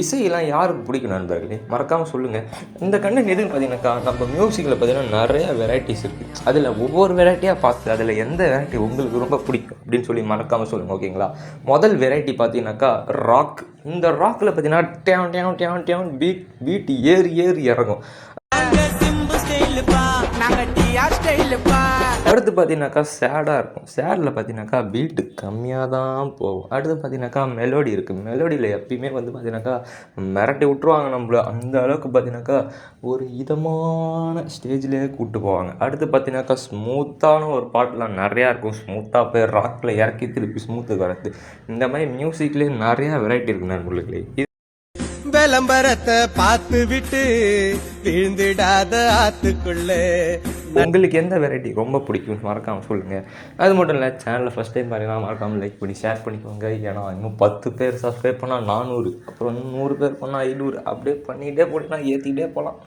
இசையெல்லாம் யாருக்கு பிடிக்கும் நண்பர்களே? மறக்காமல் சொல்லுங்கள். இந்த கண்டென்ட் எதுன்னு பார்த்தீங்கன்னாக்கா, நம்ம மியூசிக்கில் பார்த்தீங்கன்னா நிறையா வெரைட்டிஸ் இருக்குது. அதில் ஒவ்வொரு வெரைட்டியாக பார்த்து அதில் எந்த வெரைட்டி உங்களுக்கு ரொம்ப பிடிக்கும் அப்படின்னு சொல்லி மறக்காமல் சொல்லுங்கள், ஓகேங்களா? முதல் வெரைட்டி பார்த்தீங்கன்னாக்கா ராக். இந்த ராக்கில் பார்த்தீங்கன்னா டேவன் டேவன் டேவன் டேவன் பீட் ஏறி ஏறி இறங்கும். அடுத்து பார்த்தீங்கன்னாக்கா சேடாக இருக்கும். சேடில் பார்த்தீங்கன்னாக்கா பீட்டு கம்மியாக தான் போகும். அடுத்து பார்த்தீங்கன்னாக்கா மெலோடி இருக்குது. மெலோடியில் எப்பயுமே வந்து பார்த்தீங்கன்னாக்கா மிரட்டி விட்ருவாங்க நம்மள. அந்த அளவுக்கு பார்த்தீங்கன்னாக்கா ஒரு இதமான ஸ்டேஜ்லேயே கூப்பிட்டு போவாங்க. அடுத்து பார்த்தீங்கன்னாக்கா ஸ்மூத்தான ஒரு பாட்டெலாம் நிறையா இருக்கும். ஸ்மூத்தாக போய் ராக்கில் இறக்கி திருப்பி ஸ்மூத்துக்கு வரது. இந்த மாதிரி மியூசிக்லேயே நிறையா வெரைட்டி இருக்குது நண்பர்களே. விளம்பரத்தை பார்த்து விட்டு விழுந்துடாத ஆத்துக்குள்ளே. உங்களுக்கு எந்த வெரைட்டி ரொம்ப பிடிக்கும் மறக்காமல் சொல்லுங்கள். அது மட்டும் இல்லை, சேனலில் ஃபஸ்ட் டைம் பாருங்கன்னா மறக்காமல் லைக் பண்ணி ஷேர் பண்ணிக்கோங்க. ஏன்னா இன்னும் 10 பேர் சப்ஸ்கிரைப் பண்ணால் 400, அப்புறம் 100 பேர் பண்ணால் 500, அப்படியே பண்ணிகிட்டே போனீங்கன்னா ஏற்றிக்கிட்டே போகலாம்.